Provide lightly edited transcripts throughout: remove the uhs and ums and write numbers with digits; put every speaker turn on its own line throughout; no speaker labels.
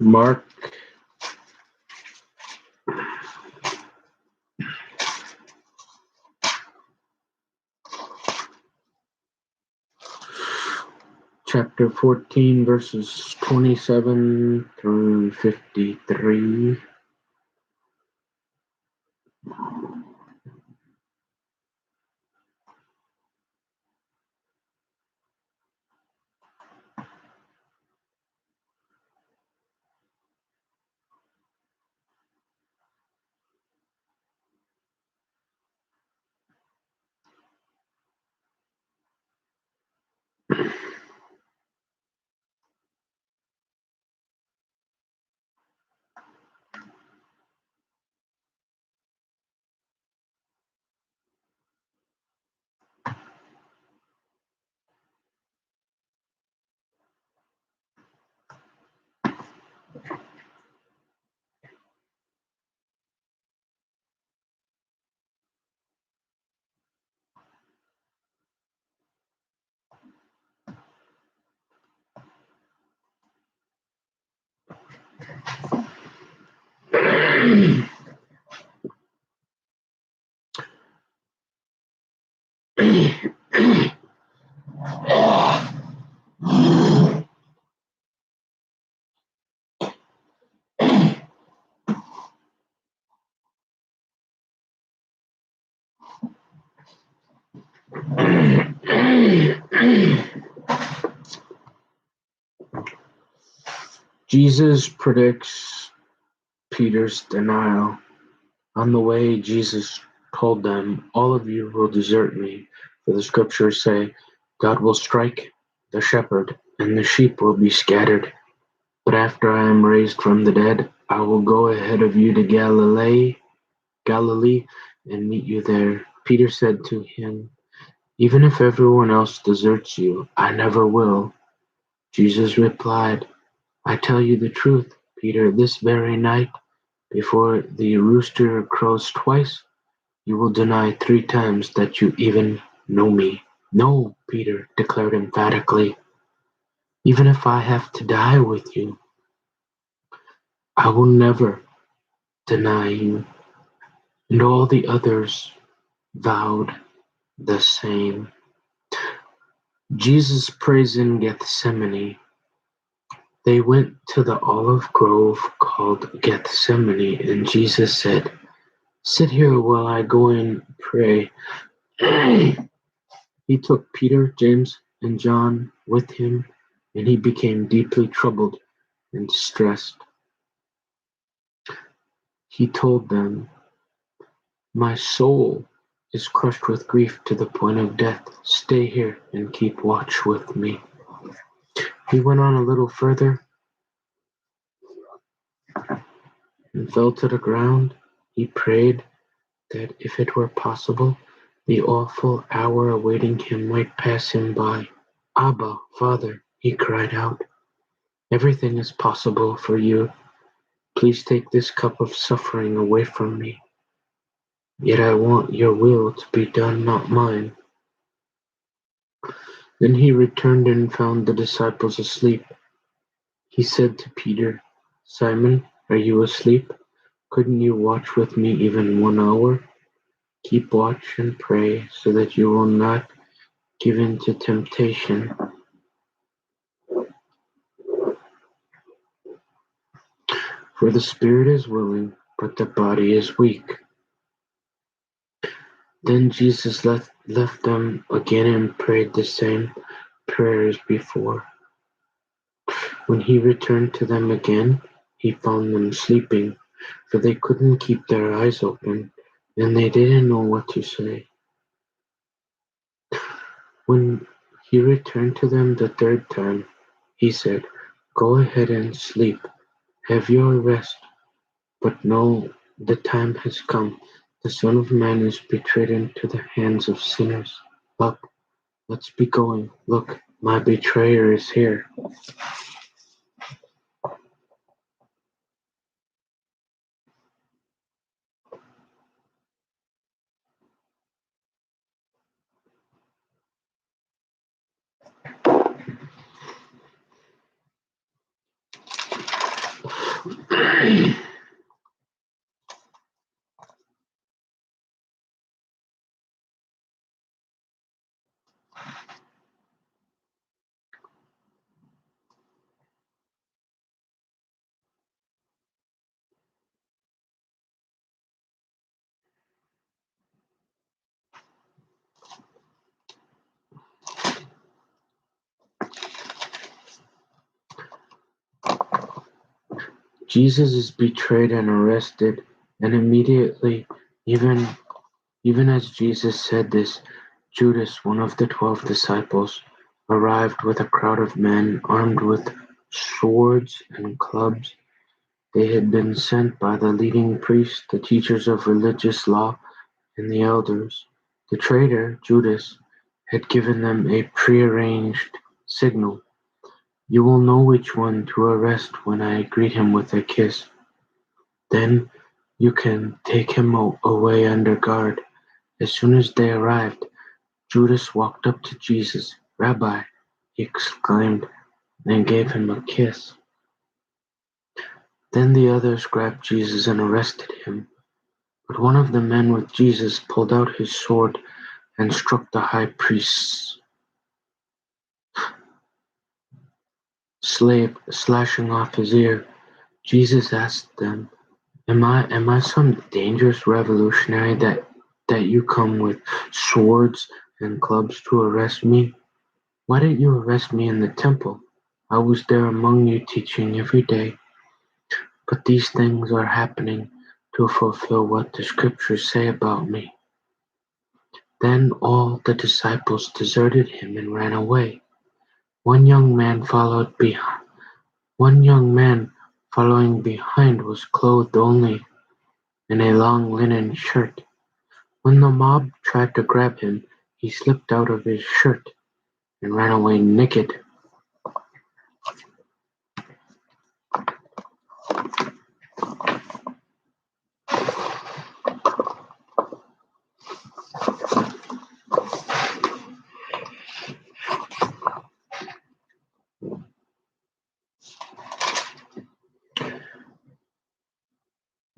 Mark chapter 14, verses 27 through 53. Jesus predicts Peter's denial. On the way, Jesus told them, "All of you will desert me, for the scriptures say, God will strike the shepherd, and the sheep will be scattered. But after I am raised from the dead, I will go ahead of you to Galilee, and meet you there." Peter said to him, "Even if everyone else deserts you, I never will." Jesus replied, "I tell you the truth, Peter, this very night, before the rooster crows twice, you will deny 3 times that you even know me." "No," Peter declared emphatically. "Even if I have to die with you, I will never deny you." And all the others vowed the same. Jesus prays in Gethsemane. They went to the olive grove called Gethsemane, and Jesus said, "Sit here while I go and pray." He took Peter, James, and John with him, and he became deeply troubled and distressed. He told them, "My soul is crushed with grief to the point of death. Stay here and keep watch with me." He went on a little further and fell to the ground. He prayed that if it were possible, the awful hour awaiting him might pass him by. "Abba, Father," he cried out, "everything is possible for you. Please take this cup of suffering away from me. Yet I want your will to be done, not mine." Then he returned and found the disciples asleep. He said to Peter, "Simon, are you asleep? Couldn't you watch with me even 1 hour? Keep watch and pray, so that you will not give in to temptation. For the spirit is willing, but the body is weak." Then Jesus left them again and prayed the same prayer as before. When he returned to them again, he found them sleeping, for they couldn't keep their eyes open, and they didn't know what to say. When he returned to them the 3rd time, he said, "Go ahead and sleep. Have your rest. But no, the time has come. The Son of Man is betrayed into the hands of sinners. Up, let's be going. Look, my betrayer is here." Jesus is betrayed and arrested, and immediately, even even as Jesus said this, Judas, one of the 12 disciples, arrived with a crowd of men armed with swords and clubs. They had been sent by the leading priests, the teachers of religious law, and the elders. The traitor, Judas, had given them a prearranged signal. "You will know which one to arrest when I greet him with a kiss. Then you can take him away under guard." As soon as they arrived, Judas walked up to Jesus. "Rabbi," he exclaimed, and gave him a kiss. Then the others grabbed Jesus and arrested him. But one of the men with Jesus pulled out his sword and struck the high priest's slave, slashing off his ear. Jesus asked them, Am I some dangerous revolutionary that you come with swords and clubs to arrest me? Why didn't you arrest me in the temple? I was there among you teaching every day. But these things are happening to fulfill what the scriptures say about me." Then all the disciples deserted him and ran away. One young man followed behind. One young man following behind was clothed only in a long linen shirt. When the mob tried to grab him, he slipped out of his shirt and ran away naked.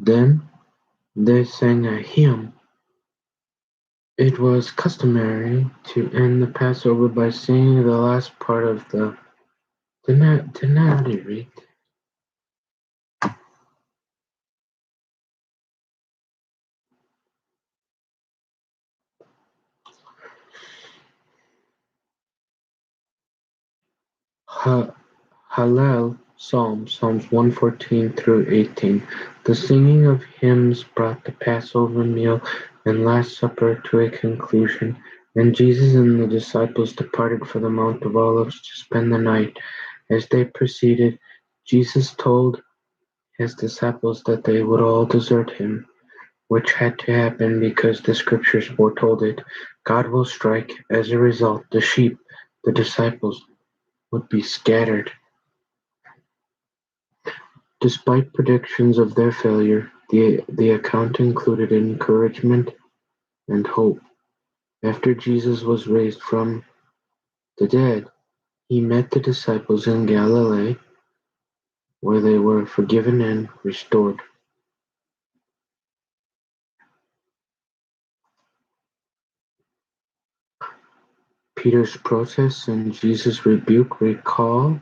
Then they sang a hymn. It was customary to end the Passover by singing the last part of the didn't I already read Hallel Psalms 114 through 18. The singing of hymns brought the Passover meal and Last Supper to a conclusion, and Jesus and the disciples departed for the Mount of Olives to spend the night. As they proceeded, Jesus told his disciples that they would all desert him, which had to happen because the scriptures foretold it. God will strike. As a result, the sheep, the disciples, would be scattered. Despite predictions of their failure, the account included encouragement and hope. After Jesus was raised from the dead, he met the disciples in Galilee, where they were forgiven and restored. Peter's protest and Jesus' rebuke recall.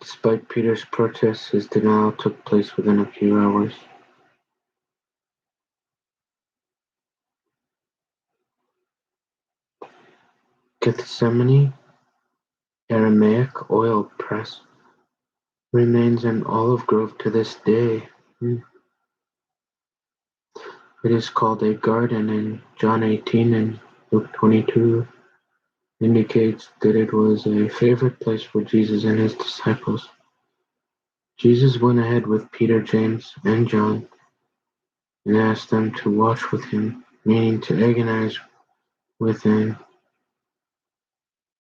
Despite Peter's protest, his denial took place within a few hours. Gethsemane Aramaic oil press remains an olive grove to this day. It is called a garden, and John 18 and Luke 22 indicates that it was a favorite place for Jesus and his disciples. Jesus went ahead with Peter, James, and John and asked them to watch with him, meaning to agonize within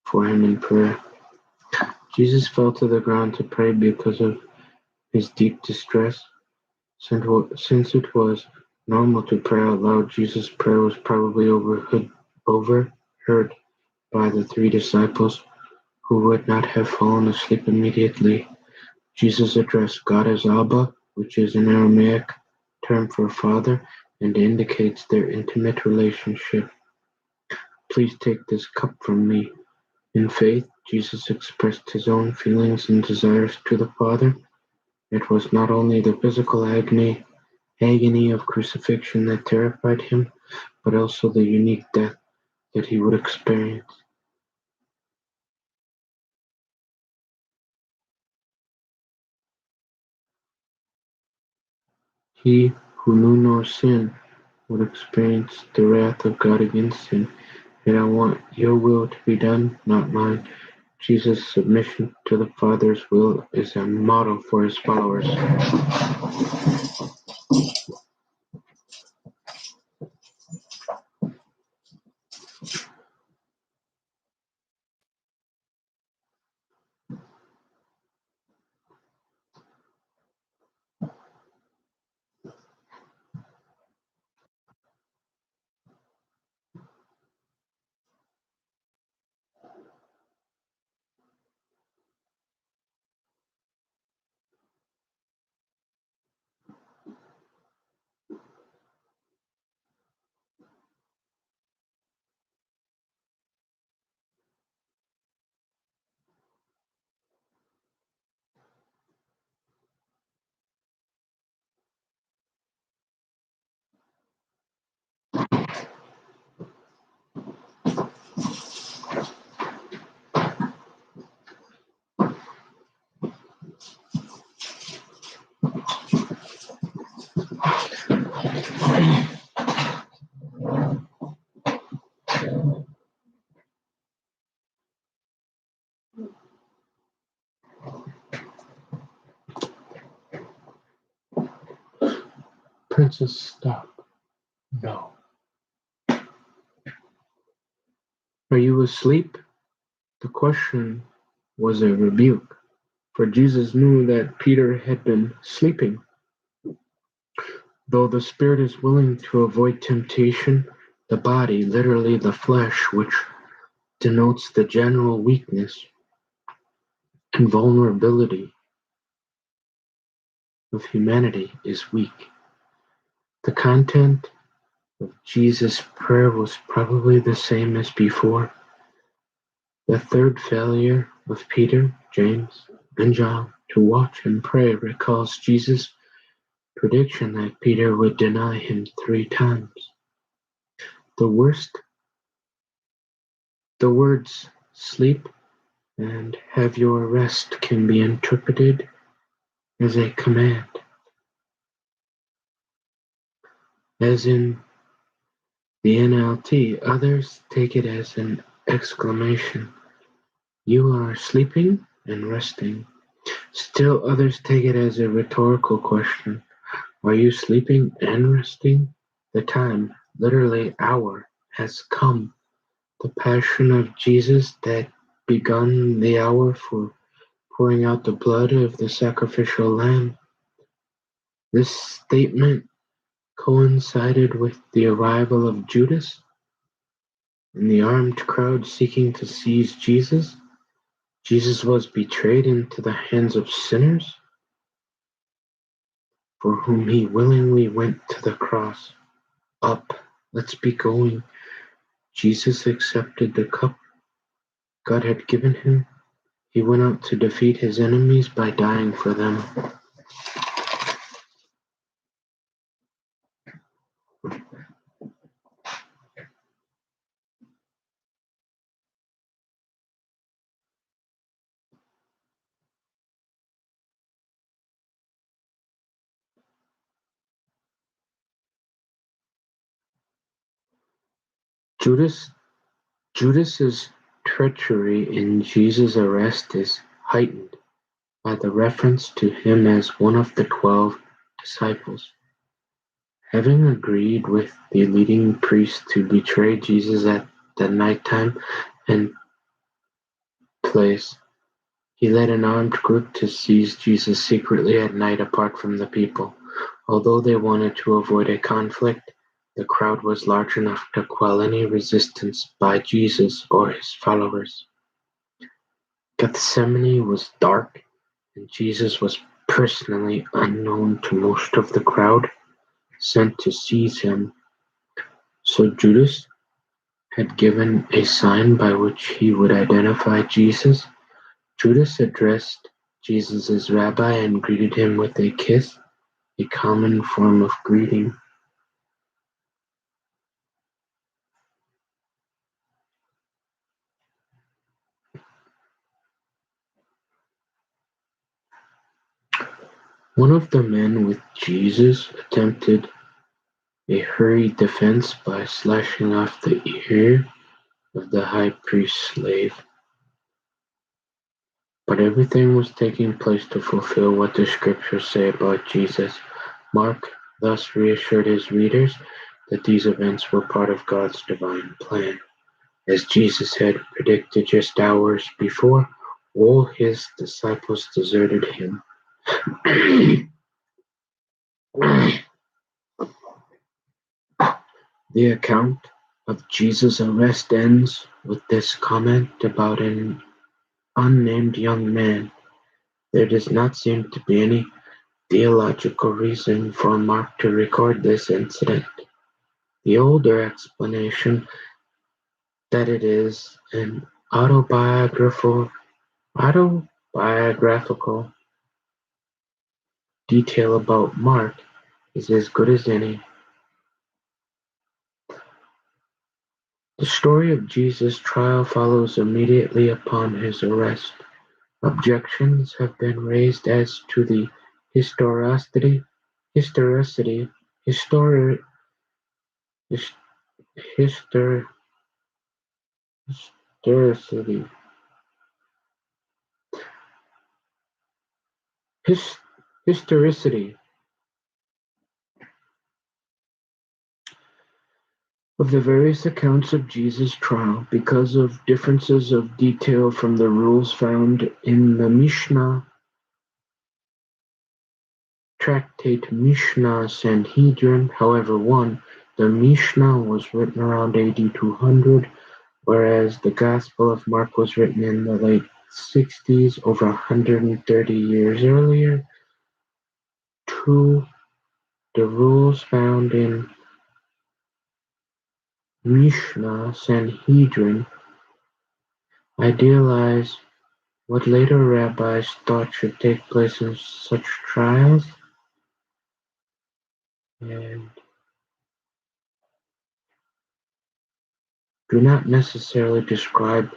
for him in prayer. Jesus fell to the ground to pray because of his deep distress. Since it was normal to pray out loud, Jesus' prayer was probably overheard by the three disciples, who would not have fallen asleep immediately. Jesus addressed God as Abba, which is an Aramaic term for father, and indicates their intimate relationship. Please take this cup from me. In faith, Jesus expressed his own feelings and desires to the Father. It was not only the physical agony of crucifixion that terrified him, but also the unique death that he would experience. He who knew no sin would experience the wrath of God against sin. Yet I want your will to be done, not mine. Jesus' submission to the Father's will is a model for his followers. Princess, stop. No. Are you asleep? The question was a rebuke, for Jesus knew that Peter had been sleeping. Though the spirit is willing to avoid temptation, the body, literally the flesh, which denotes the general weakness and vulnerability of humanity, is weak. The content of Jesus' prayer was probably the same as before. The third failure of Peter, James, and John to watch and pray recalls Jesus' prediction that Peter would deny him 3 times. The words "sleep" and "have your rest" can be interpreted as a command, as in the NLT. Others take it as an exclamation. You are sleeping and resting. Still others take it as a rhetorical question. Are you sleeping and resting? The time, literally hour, has come. The passion of Jesus that begun the hour for pouring out the blood of the sacrificial lamb. This statement coincided with the arrival of Judas and the armed crowd seeking to seize Jesus. Jesus was betrayed into the hands of sinners, for whom he willingly went to the cross. Up, let's be going. Jesus accepted the cup God had given him. He went out to defeat his enemies by dying for them. Judas's treachery in Jesus' arrest is heightened by the reference to him as one of the 12 disciples. Having agreed with the leading priest to betray Jesus at the nighttime and place, he led an armed group to seize Jesus secretly at night apart from the people. Although they wanted to avoid a conflict, the crowd was large enough to quell any resistance by Jesus or his followers. Gethsemane was dark and Jesus was personally unknown to most of the crowd sent to seize him. So Judas had given a sign by which he would identify Jesus. Judas addressed Jesus as Rabbi and greeted him with a kiss, a common form of greeting. One of the men with Jesus attempted a hurried defense by slashing off the ear of the high priest's slave. But everything was taking place to fulfill what the scriptures say about Jesus. Mark thus reassured his readers that these events were part of God's divine plan. As Jesus had predicted just hours before, all his disciples deserted him. The account of Jesus' arrest ends with this comment about an unnamed young man. There does not seem to be any theological reason for Mark to record this incident. The older explanation that it is an autobiographical detail about Mark is as good as any. The story of Jesus' trial follows immediately upon his arrest. Objections have been raised as to the historicity, historicity, histori, his- histor, historicity, his, historicity of the various accounts of Jesus' trial because of differences of detail from the rules found in the Mishnah tractate Mishnah Sanhedrin. However, the Mishnah was written around AD 200, whereas the Gospel of Mark was written in the late 60s, over 130 years earlier. 2. The rules found in Mishnah Sanhedrin idealize what later rabbis thought should take place in such trials, and do not necessarily describe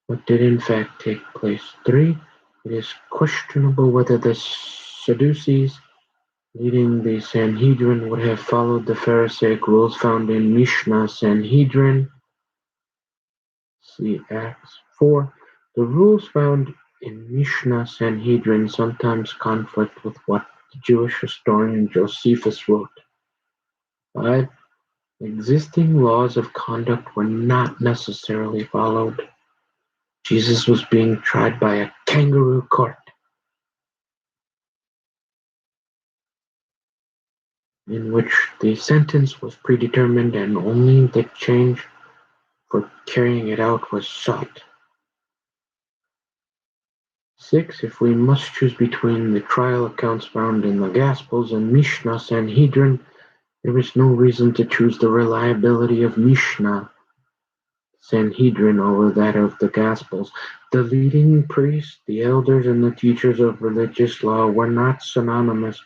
what did in fact take place. 3. It is questionable whether the Sadducees leading the Sanhedrin would have followed the Pharisaic rules found in Mishnah Sanhedrin. See Acts 4. The rules found in Mishnah Sanhedrin sometimes conflict with what the Jewish historian Josephus wrote. 5. Existing laws of conduct were not necessarily followed. Jesus was being tried by a kangaroo court, in which the sentence was predetermined and only the change for carrying it out was sought. 6. If we must choose between the trial accounts found in the Gospels and Mishnah Sanhedrin, there is no reason to choose the reliability of Mishnah Sanhedrin over that of the Gospels. The leading priests, the elders, and the teachers of religious law were not synonymous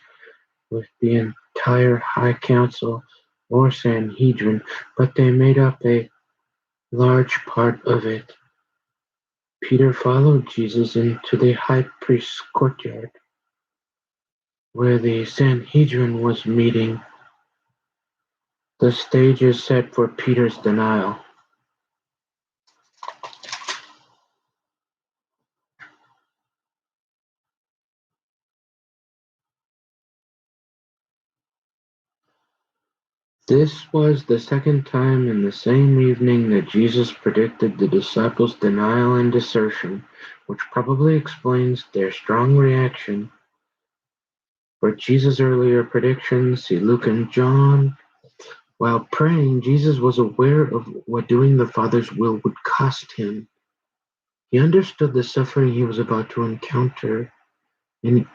with the entire High Council or Sanhedrin, but they made up a large part of it. Peter followed Jesus into the high priest's courtyard, where the Sanhedrin was meeting. The stage is set for Peter's denial. This was the second time in the same evening that Jesus predicted the disciples' denial and desertion, which probably explains their strong reaction. For Jesus' earlier predictions, see Luke and John. While praying, Jesus was aware of what doing the Father's will would cost him. He understood the suffering he was about to encounter. And,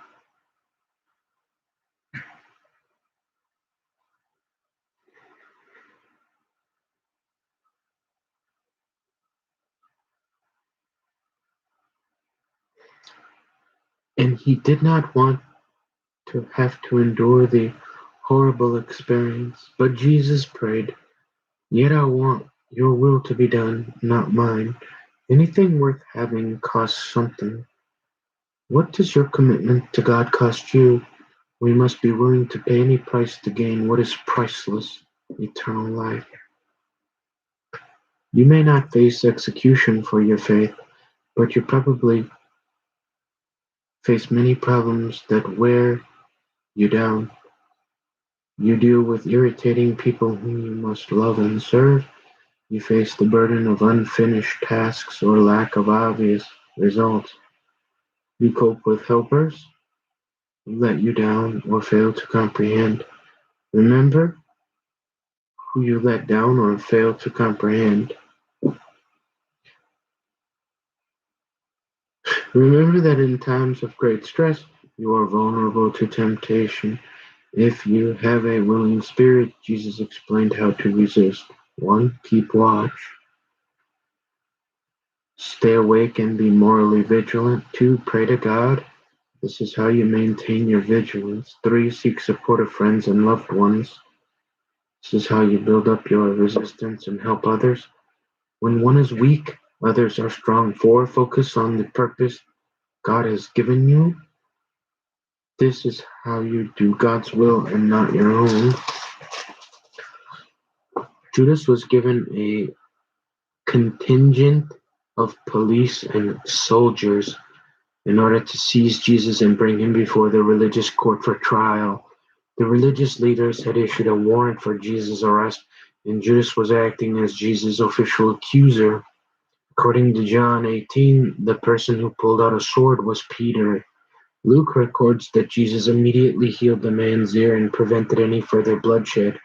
and he did not want to have to endure the horrible experience. But Jesus prayed, "Yet I want your will to be done, not mine." Anything worth having costs something. What does your commitment to God cost you? We must be willing to pay any price to gain what is priceless, eternal life. You may not face execution for your faith, but you probably face many problems that wear you down. You deal with irritating people whom you must love and serve. You face the burden of unfinished tasks or lack of obvious results. You cope with helpers who let you down or fail to comprehend. Remember who you let down or fail to comprehend. Remember that in times of great stress, you are vulnerable to temptation. If you have a willing spirit, Jesus explained how to resist. 1. Keep watch. Stay awake and be morally vigilant. 2. Pray to God. This is how you maintain your vigilance. 3. Seek support of friends and loved ones. This is how you build up your resistance and help others. When one is weak, others are strong. 4. Focus on the purpose God has given you. This is how you do God's will and not your own. Judas was given a contingent of police and soldiers in order to seize Jesus and bring him before the religious court for trial. The religious leaders had issued a warrant for Jesus' arrest, and Judas was acting as Jesus' official accuser. According to John 18, the person who pulled out a sword was Peter. Luke records that Jesus immediately healed the man's ear and prevented any further bloodshed.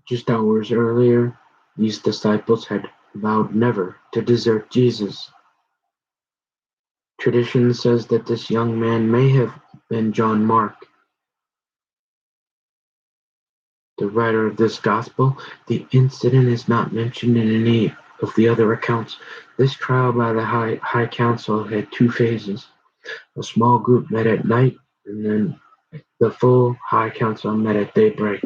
Just hours earlier, these disciples had vowed never to desert Jesus. Tradition says that this young man may have been John Mark, the writer of this gospel. The incident is not mentioned in any of the other accounts. This trial by the High Council had two phases. A small group met at night, and then the full High Council met at daybreak.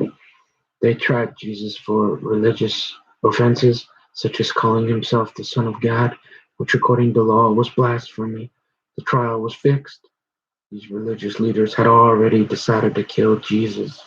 They tried Jesus for religious offenses, such as calling himself the Son of God, which according to law was blasphemy. The trial was fixed. These religious leaders had already decided to kill Jesus.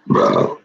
Bro.